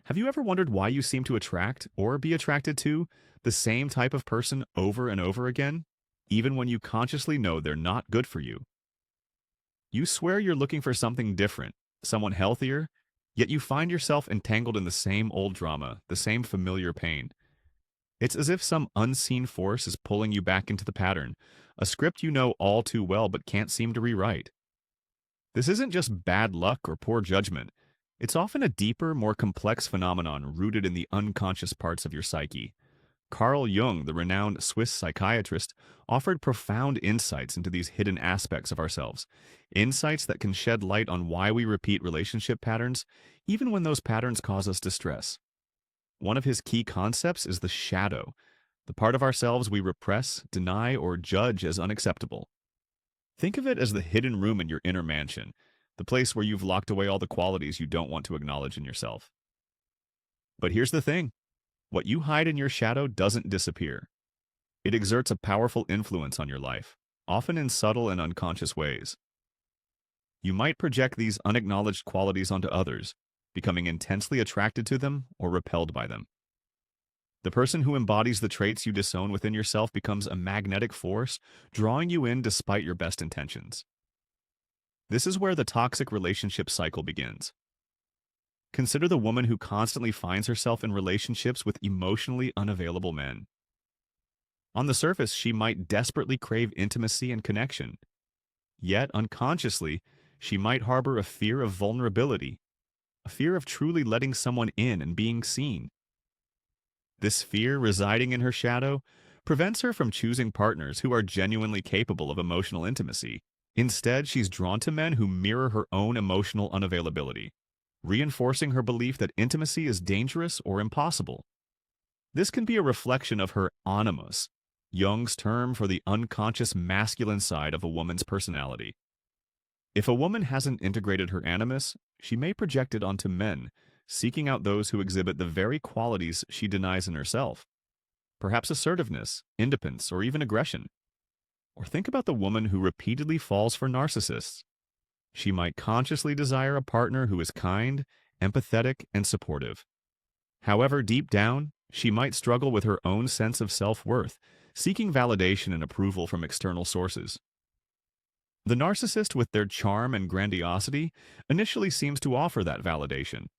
Have you ever wondered why you seem to attract or be attracted to the same type of person over and over again, even when you consciously know they're not good for you? You swear you're looking for something different, someone healthier, yet you find yourself entangled in the same old drama, the same familiar pain. It's as if some unseen force is pulling you back into the pattern, a script you know all too well but can't seem to rewrite. This isn't just bad luck or poor judgment. It's often a deeper, more complex phenomenon rooted in the unconscious parts of your psyche. Carl Jung, the renowned Swiss psychiatrist, offered profound insights into these hidden aspects of ourselves, insights that can shed light on why we repeat relationship patterns, even when those patterns cause us distress. One of his key concepts is the shadow, the part of ourselves we repress, deny, or judge as unacceptable. Think of it as the hidden room in your inner mansion, the place where you've locked away all the qualities you don't want to acknowledge in yourself. But here's the thing. What you hide in your shadow doesn't disappear. It exerts a powerful influence on your life, often in subtle and unconscious ways. You might project these unacknowledged qualities onto others, becoming intensely attracted to them or repelled by them. The person who embodies the traits you disown within yourself becomes a magnetic force, drawing you in despite your best intentions. This is where the toxic relationship cycle begins. Consider the woman who constantly finds herself in relationships with emotionally unavailable men. On the surface, she might desperately crave intimacy and connection. Yet, unconsciously, she might harbor a fear of vulnerability, a fear of truly letting someone in and being seen. This fear, residing in her shadow, prevents her from choosing partners who are genuinely capable of emotional intimacy. Instead, she's drawn to men who mirror her own emotional unavailability, reinforcing her belief that intimacy is dangerous or impossible. This can be a reflection of her animus, Jung's term for the unconscious masculine side of a woman's personality. If a woman hasn't integrated her animus, she may project it onto men, seeking out those who exhibit the very qualities she denies in herself. Perhaps assertiveness, independence, or even aggression. Or think about the woman who repeatedly falls for narcissists. She might consciously desire a partner who is kind, empathetic, and supportive. However, deep down, she might struggle with her own sense of self-worth, seeking validation and approval from external sources. The narcissist, with their charm and grandiosity, initially seems to offer that validation.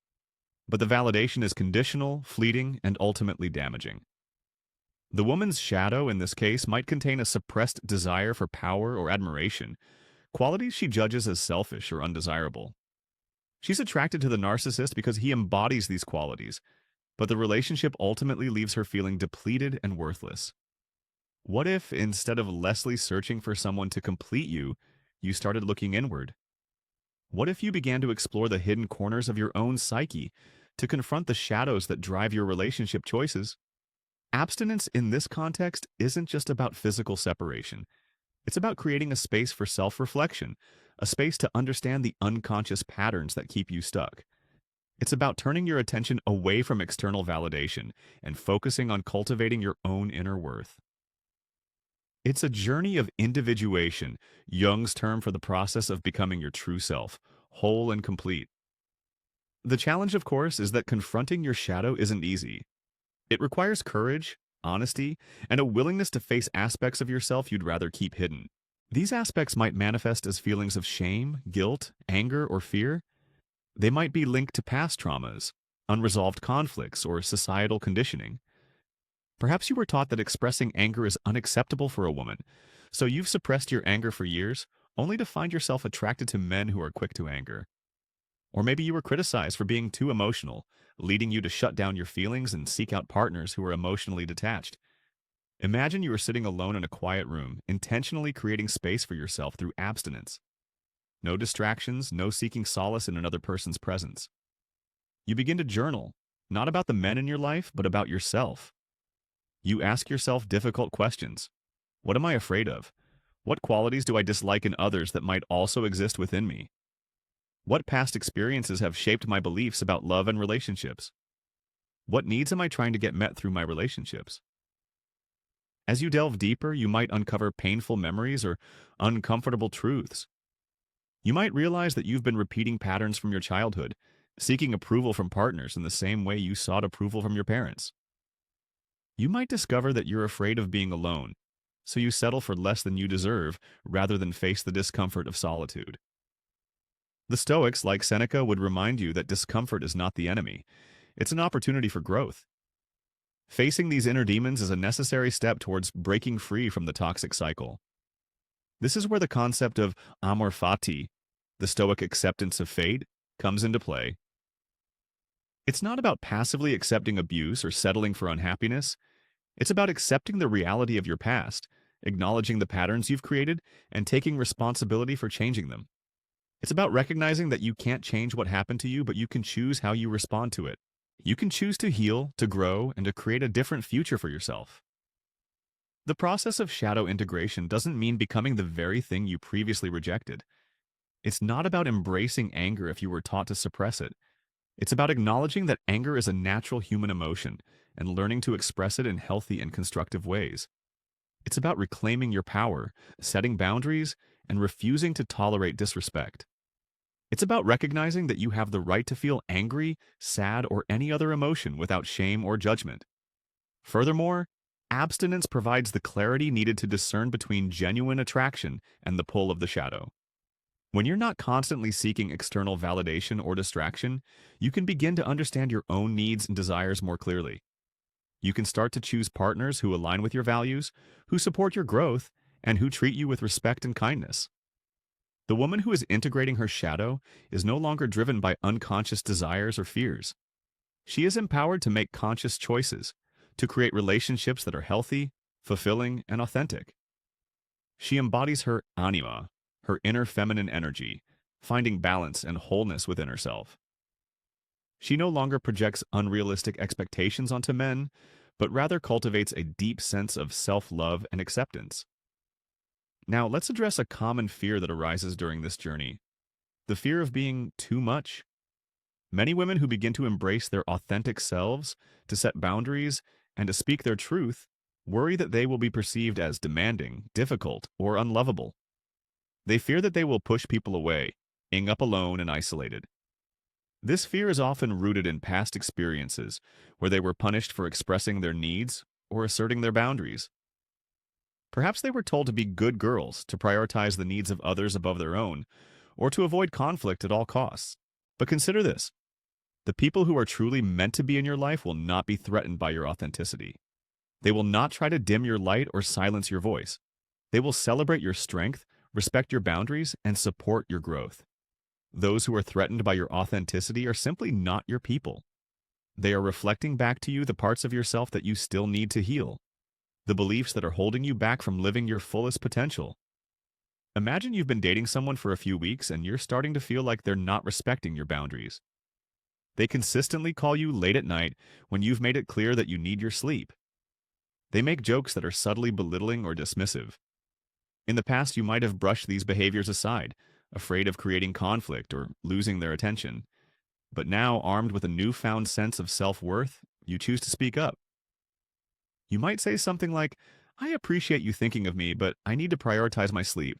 But the validation is conditional, fleeting, and ultimately damaging. The woman's shadow, in this case, might contain a suppressed desire for power or admiration, qualities she judges as selfish or undesirable. She's attracted to the narcissist because he embodies these qualities, but the relationship ultimately leaves her feeling depleted and worthless. What if, instead of Leslie searching for someone to complete you, you started looking inward? What if you began to explore the hidden corners of your own psyche, to confront the shadows that drive your relationship choices? Abstinence in this context isn't just about physical separation. It's about creating a space for self-reflection, a space to understand the unconscious patterns that keep you stuck. It's about turning your attention away from external validation and focusing on cultivating your own inner worth. It's a journey of individuation, Jung's term for the process of becoming your true self, whole and complete. The challenge, of course, is that confronting your shadow isn't easy. It requires courage, honesty, and a willingness to face aspects of yourself you'd rather keep hidden. These aspects might manifest as feelings of shame, guilt, anger, or fear. They might be linked to past traumas, unresolved conflicts, or societal conditioning. Perhaps you were taught that expressing anger is unacceptable for a woman, so you've suppressed your anger for years, only to find yourself attracted to men who are quick to anger. Or maybe you were criticized for being too emotional, leading you to shut down your feelings and seek out partners who are emotionally detached. Imagine you were sitting alone in a quiet room, intentionally creating space for yourself through abstinence. No distractions, no seeking solace in another person's presence. You begin to journal, not about the men in your life, but about yourself. You ask yourself difficult questions. What am I afraid of? What qualities do I dislike in others that might also exist within me? What past experiences have shaped my beliefs about love and relationships? What needs am I trying to get met through my relationships? As you delve deeper, you might uncover painful memories or uncomfortable truths. You might realize that you've been repeating patterns from your childhood, seeking approval from partners in the same way you sought approval from your parents. You might discover that you're afraid of being alone, so you settle for less than you deserve rather than face the discomfort of solitude. The Stoics, like Seneca, would remind you that discomfort is not the enemy. It's an opportunity for growth. Facing these inner demons is a necessary step towards breaking free from the toxic cycle. This is where the concept of amor fati, the Stoic acceptance of fate, comes into play. It's not about passively accepting abuse or settling for unhappiness. It's about accepting the reality of your past, acknowledging the patterns you've created, and taking responsibility for changing them. It's about recognizing that you can't change what happened to you, but you can choose how you respond to it. You can choose to heal, to grow, and to create a different future for yourself. The process of shadow integration doesn't mean becoming the very thing you previously rejected. It's not about embracing anger if you were taught to suppress it. It's about acknowledging that anger is a natural human emotion and learning to express it in healthy and constructive ways. It's about reclaiming your power, setting boundaries, and refusing to tolerate disrespect. It's about recognizing that you have the right to feel angry, sad, or any other emotion without shame or judgment. Furthermore, abstinence provides the clarity needed to discern between genuine attraction and the pull of the shadow. When you're not constantly seeking external validation or distraction, you can begin to understand your own needs and desires more clearly. You can start to choose partners who align with your values, who support your growth, and who treat you with respect and kindness. The woman who is integrating her shadow is no longer driven by unconscious desires or fears. She is empowered to make conscious choices, to create relationships that are healthy, fulfilling, and authentic. She embodies her anima, her inner feminine energy, finding balance and wholeness within herself. She no longer projects unrealistic expectations onto men, but rather cultivates a deep sense of self-love and acceptance. Now, let's address a common fear that arises during this journey: the fear of being too much. Many women who begin to embrace their authentic selves, to set boundaries, and to speak their truth, worry that they will be perceived as demanding, difficult, or unlovable. They fear that they will push people away, ending up alone and isolated. This fear is often rooted in past experiences, where they were punished for expressing their needs or asserting their boundaries. Perhaps they were told to be good girls, to prioritize the needs of others above their own, or to avoid conflict at all costs. But consider this: the people who are truly meant to be in your life will not be threatened by your authenticity. They will not try to dim your light or silence your voice. They will celebrate your strength, respect your boundaries, and support your growth. Those who are threatened by your authenticity are simply not your people. They are reflecting back to you the parts of yourself that you still need to heal, the beliefs that are holding you back from living your fullest potential. Imagine you've been dating someone for a few weeks and you're starting to feel like they're not respecting your boundaries. They consistently call you late at night when you've made it clear that you need your sleep. They make jokes that are subtly belittling or dismissive. In the past, you might have brushed these behaviors aside, afraid of creating conflict or losing their attention. But now, armed with a newfound sense of self-worth, you choose to speak up. You might say something like, "I appreciate you thinking of me, but I need to prioritize my sleep,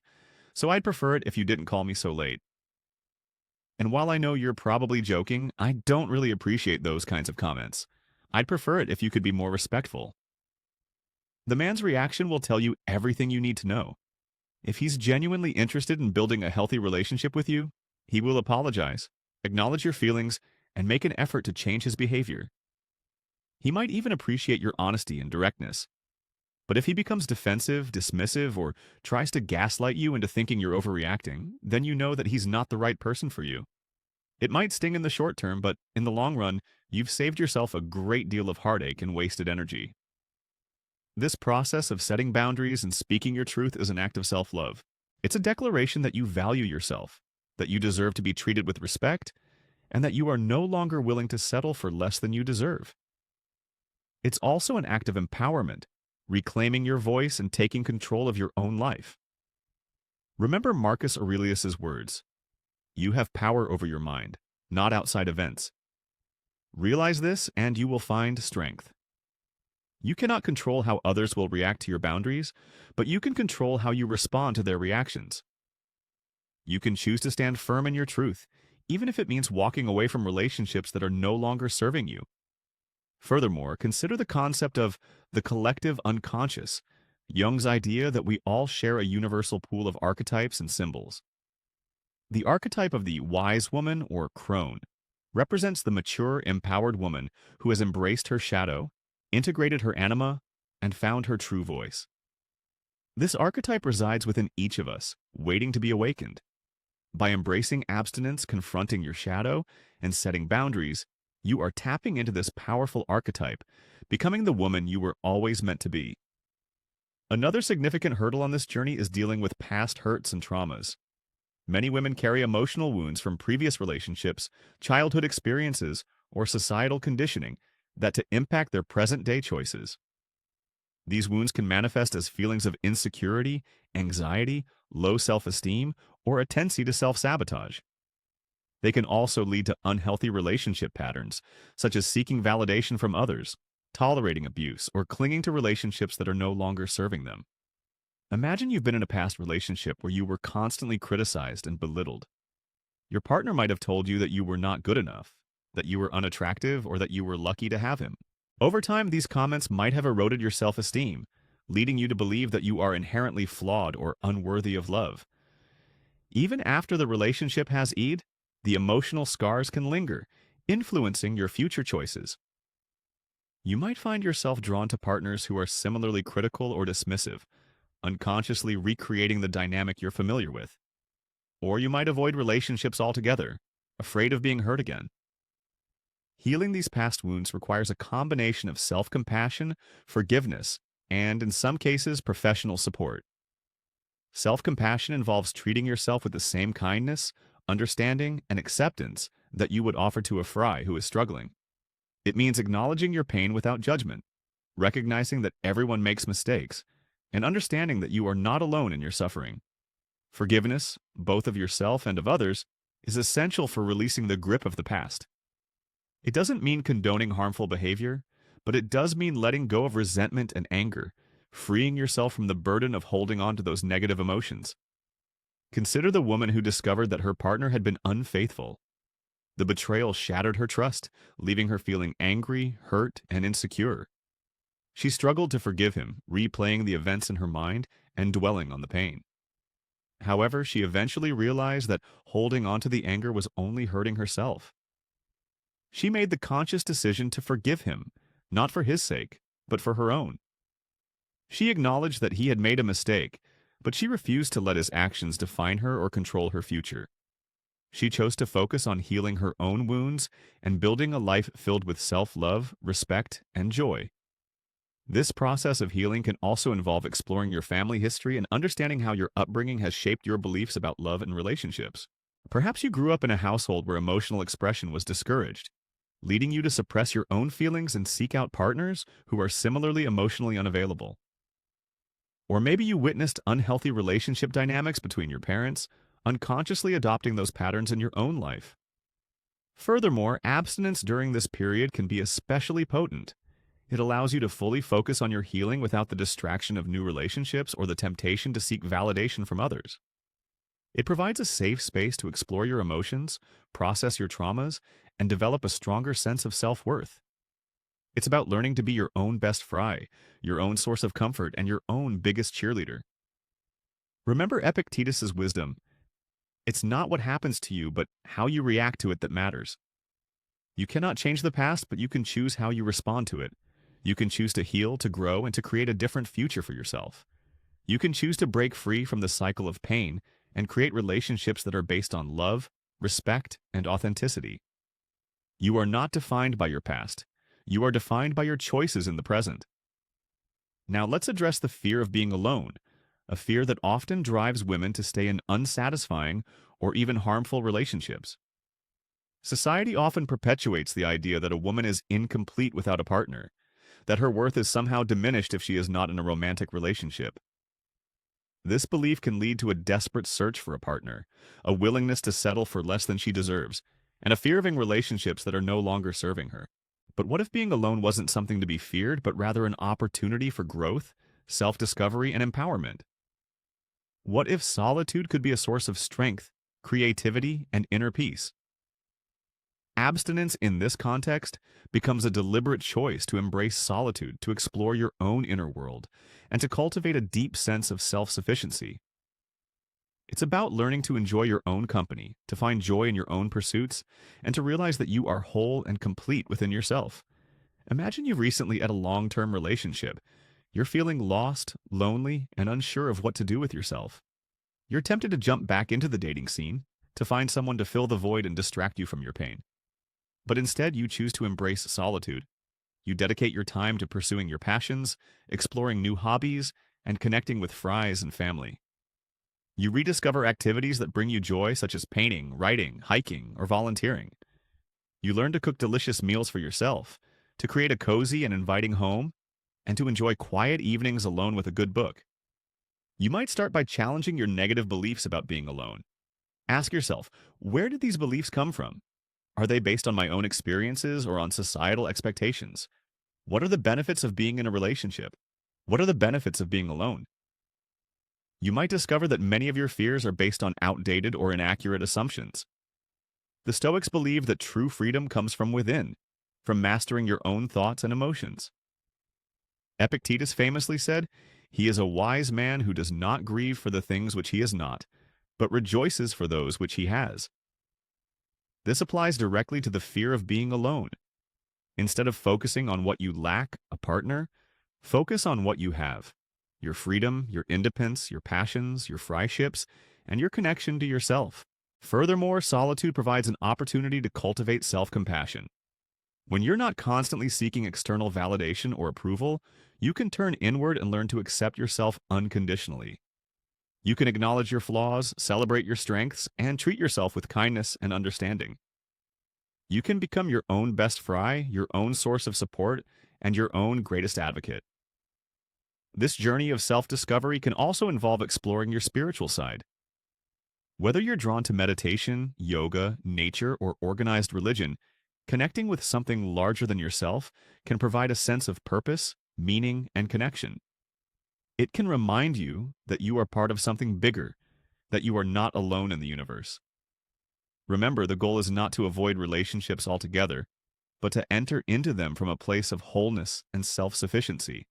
so I'd prefer it if you didn't call me so late." And while I know you're probably joking, I don't really appreciate those kinds of comments. I'd prefer it if you could be more respectful. The man's reaction will tell you everything you need to know. If he's genuinely interested in building a healthy relationship with you, he will apologize, acknowledge your feelings, and make an effort to change his behavior. He might even appreciate your honesty and directness. But if he becomes defensive, dismissive, or tries to gaslight you into thinking you're overreacting, then you know that he's not the right person for you. It might sting in the short term, but in the long run, you've saved yourself a great deal of heartache and wasted energy. This process of setting boundaries and speaking your truth is an act of self-love. It's a declaration that you value yourself, that you deserve to be treated with respect, and that you are no longer willing to settle for less than you deserve. It's also an act of empowerment, reclaiming your voice and taking control of your own life. Remember Marcus Aurelius's words: "You have power over your mind, not outside events." Realize this and you will find strength. You cannot control how others will react to your boundaries, but you can control how you respond to their reactions. You can choose to stand firm in your truth, even if it means walking away from relationships that are no longer serving you. Furthermore, consider the concept of the collective unconscious, Jung's idea that we all share a universal pool of archetypes and symbols. The archetype of the wise woman, or crone, represents the mature, empowered woman who has embraced her shadow, integrated her anima, and found her true voice. This archetype resides within each of us, waiting to be awakened. By embracing abstinence, confronting your shadow, and setting boundaries, you are tapping into this powerful archetype, becoming the woman you were always meant to be. Another significant hurdle on this journey is dealing with past hurts and traumas. Many women carry emotional wounds from previous relationships, childhood experiences, or societal conditioning that to impact their present-day choices. These wounds can manifest as feelings of insecurity, anxiety, low self-esteem, or a tendency to self-sabotage. They can also lead to unhealthy relationship patterns, such as seeking validation from others, tolerating abuse, or clinging to relationships that are no longer serving them. Imagine you've been in a past relationship where you were constantly criticized and belittled. Your partner might have told you that you were not good enough, that you were unattractive, or that you were lucky to have him. Over time, these comments might have eroded your self-esteem, leading you to believe that you are inherently flawed or unworthy of love. Even after the relationship has ended, the emotional scars can linger, influencing your future choices. You might find yourself drawn to partners who are similarly critical or dismissive, unconsciously recreating the dynamic you're familiar with. Or you might avoid relationships altogether, afraid of being hurt again. Healing these past wounds requires a combination of self-compassion, forgiveness, and, in some cases, professional support. Self-compassion involves treating yourself with the same kindness, understanding, and acceptance that you would offer to a fry who is struggling. It means acknowledging your pain without judgment, recognizing that everyone makes mistakes, and understanding that you are not alone in your suffering. Forgiveness, both of yourself and of others, is essential for releasing the grip of the past. It doesn't mean condoning harmful behavior, but it does mean letting go of resentment and anger, freeing yourself from the burden of holding on to those negative emotions. Consider the woman who discovered that her partner had been unfaithful. The betrayal shattered her trust, leaving her feeling angry, hurt, and insecure. She struggled to forgive him, replaying the events in her mind and dwelling on the pain. However, she eventually realized that holding on to the anger was only hurting herself. She made the conscious decision to forgive him, not for his sake, but for her own. She acknowledged that he had made a mistake, but she refused to let his actions define her or control her future. She chose to focus on healing her own wounds and building a life filled with self-love, respect, and joy. This process of healing can also involve exploring your family history and understanding how your upbringing has shaped your beliefs about love and relationships. Perhaps you grew up in a household where emotional expression was discouraged, leading you to suppress your own feelings and seek out partners who are similarly emotionally unavailable. Or maybe you witnessed unhealthy relationship dynamics between your parents, unconsciously adopting those patterns in your own life. Furthermore, abstinence during this period can be especially potent. It allows you to fully focus on your healing without the distraction of new relationships or the temptation to seek validation from others. It provides a safe space to explore your emotions, process your traumas, and develop a stronger sense of self-worth. It's about learning to be your own best fry, your own source of comfort, and your own biggest cheerleader. Remember Epictetus's wisdom. It's not what happens to you, but how you react to it that matters. You cannot change the past, but you can choose how you respond to it. You can choose to heal, to grow, and to create a different future for yourself. You can choose to break free from the cycle of pain and create relationships that are based on love, respect, and authenticity. You are not defined by your past. You are defined by your choices in the present. Now let's address the fear of being alone, a fear that often drives women to stay in unsatisfying or even harmful relationships. Society often perpetuates the idea that a woman is incomplete without a partner, that her worth is somehow diminished if she is not in a romantic relationship. This belief can lead to a desperate search for a partner, a willingness to settle for less than she deserves, and a fear of relationships that are no longer serving her. But what if being alone wasn't something to be feared, but rather an opportunity for growth, self-discovery, and empowerment? What if solitude could be a source of strength, creativity, and inner peace? Abstinence in this context becomes a deliberate choice to embrace solitude, to explore your own inner world, and to cultivate a deep sense of self-sufficiency. It's about learning to enjoy your own company, to find joy in your own pursuits, and to realize that you are whole and complete within yourself. Imagine you've recently had a long-term relationship. You're feeling lost, lonely, and unsure of what to do with yourself. You're tempted to jump back into the dating scene, to find someone to fill the void and distract you from your pain. But instead, you choose to embrace solitude. You dedicate your time to pursuing your passions, exploring new hobbies, and connecting with friends and family. You rediscover activities that bring you joy, such as painting, writing, hiking, or volunteering. You learn to cook delicious meals for yourself, to create a cozy and inviting home, and to enjoy quiet evenings alone with a good book. You might start by challenging your negative beliefs about being alone. Ask yourself, where did these beliefs come from? Are they based on my own experiences or on societal expectations? What are the benefits of being in a relationship? What are the benefits of being alone? You might discover that many of your fears are based on outdated or inaccurate assumptions. The Stoics believe that true freedom comes from within, from mastering your own thoughts and emotions. Epictetus famously said, "He is a wise man who does not grieve for the things which he is not, but rejoices for those which he has." This applies directly to the fear of being alone. Instead of focusing on what you lack, a partner, focus on what you have. Your freedom, your independence, your passions, your friendships, and your connection to yourself. Furthermore, solitude provides an opportunity to cultivate self-compassion. When you're not constantly seeking external validation or approval, you can turn inward and learn to accept yourself unconditionally. You can acknowledge your flaws, celebrate your strengths, and treat yourself with kindness and understanding. You can become your own best fry, your own source of support, and your own greatest advocate. This journey of self-discovery can also involve exploring your spiritual side. Whether you're drawn to meditation, yoga, nature, or organized religion, connecting with something larger than yourself can provide a sense of purpose, meaning, and connection. It can remind you that you are part of something bigger, that you are not alone in the universe. Remember, the goal is not to avoid relationships altogether, but to enter into them from a place of wholeness and self-sufficiency.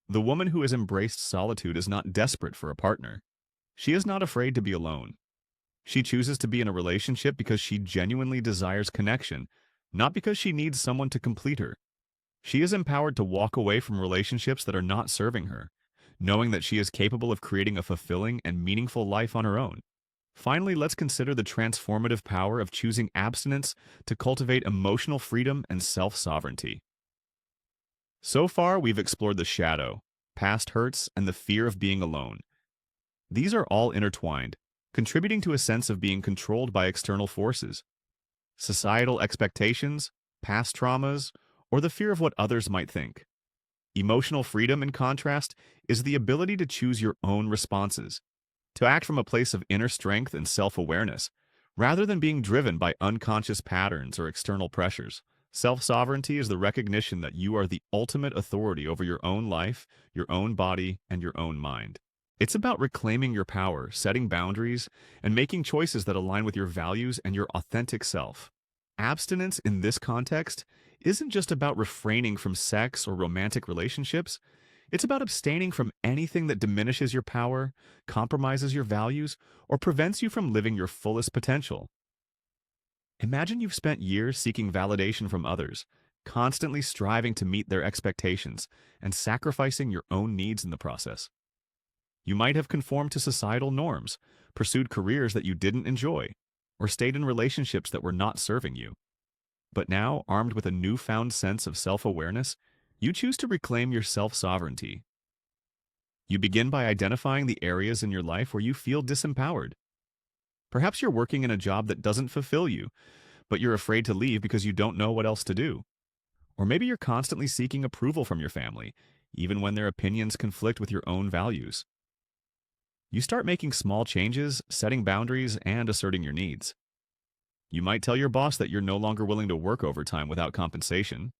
The woman who has embraced solitude is not desperate for a partner. She is not afraid to be alone. She chooses to be in a relationship because she genuinely desires connection, not because she needs someone to complete her. She is empowered to walk away from relationships that are not serving her, knowing that she is capable of creating a fulfilling and meaningful life on her own. Finally, let's consider the transformative power of choosing abstinence to cultivate emotional freedom and self-sovereignty. So far, we've explored the shadow, past hurts, and the fear of being alone. These are all intertwined, contributing to a sense of being controlled by external forces. Societal expectations, past traumas, or the fear of what others might think. Emotional freedom, in contrast, is the ability to choose your own responses, to act from a place of inner strength and self-awareness, rather than being driven by unconscious patterns or external pressures. Self-sovereignty is the recognition that you are the ultimate authority over your own life, your own body, and your own mind. It's about reclaiming your power, setting boundaries, and making choices that align with your values and your authentic self. Abstinence in this context isn't just about refraining from sex or romantic relationships. It's about abstaining from anything that diminishes your power, compromises your values, or prevents you from living your fullest potential. Imagine you've spent years seeking validation from others, constantly striving to meet their expectations, and sacrificing your own needs in the process. You might have conformed to societal norms, pursued careers that you didn't enjoy, or stayed in relationships that were not serving you. But now, armed with a newfound sense of self-awareness, you choose to reclaim your self-sovereignty. You begin by identifying the areas in your life where you feel disempowered. Perhaps you're working in a job that doesn't fulfill you, but you're afraid to leave because you don't know what else to do. Or maybe you're constantly seeking approval from your family, even when their opinions conflict with your own values. You start making small changes, setting boundaries, and asserting your needs. You might tell your boss that you're no longer willing to work overtime without compensation.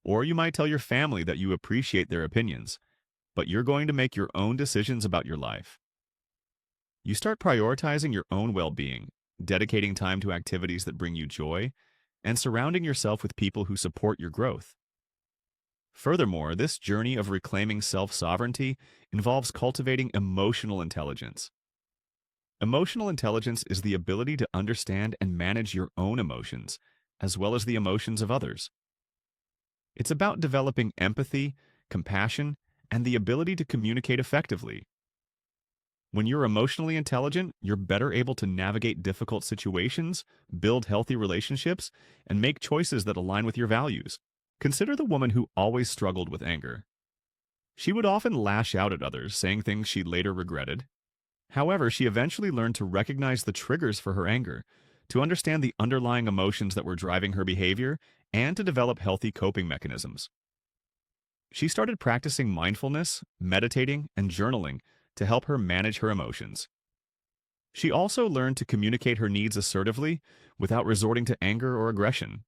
Or you might tell your family that you appreciate their opinions, but you're going to make your own decisions about your life. You start prioritizing your own well-being, dedicating time to activities that bring you joy, and surrounding yourself with people who support your growth. Furthermore, this journey of reclaiming self-sovereignty involves cultivating emotional intelligence. Emotional intelligence is the ability to understand and manage your own emotions, as well as the emotions of others. It's about developing empathy, compassion, and the ability to communicate effectively. When you're emotionally intelligent, you're better able to navigate difficult situations, build healthy relationships, and make choices that align with your values. Consider the woman who always struggled with anger. She would often lash out at others, saying things she later regretted. However, she eventually learned to recognize the triggers for her anger, to understand the underlying emotions that were driving her behavior, and to develop healthy coping mechanisms. She started practicing mindfulness, meditating, and journaling to help her manage her emotions. She also learned to communicate her needs assertively without resorting to anger or aggression.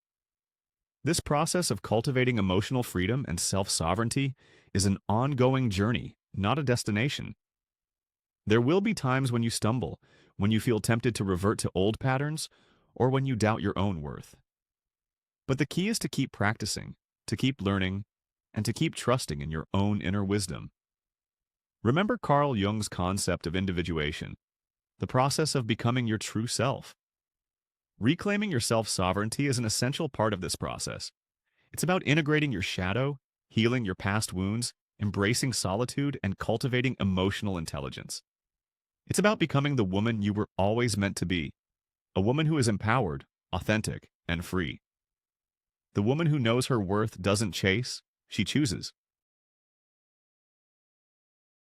This process of cultivating emotional freedom and self-sovereignty is an ongoing journey, not a destination. There will be times when you stumble, when you feel tempted to revert to old patterns, or when you doubt your own worth. But the key is to keep practicing, to keep learning, and to keep trusting in your own inner wisdom. Remember Carl Jung's concept of individuation, the process of becoming your true self. Reclaiming your self-sovereignty is an essential part of this process. It's about integrating your shadow, healing your past wounds, embracing solitude, and cultivating emotional intelligence. It's about becoming the woman you were always meant to be, a woman who is empowered, authentic, and free. The woman who knows her worth doesn't chase, she chooses.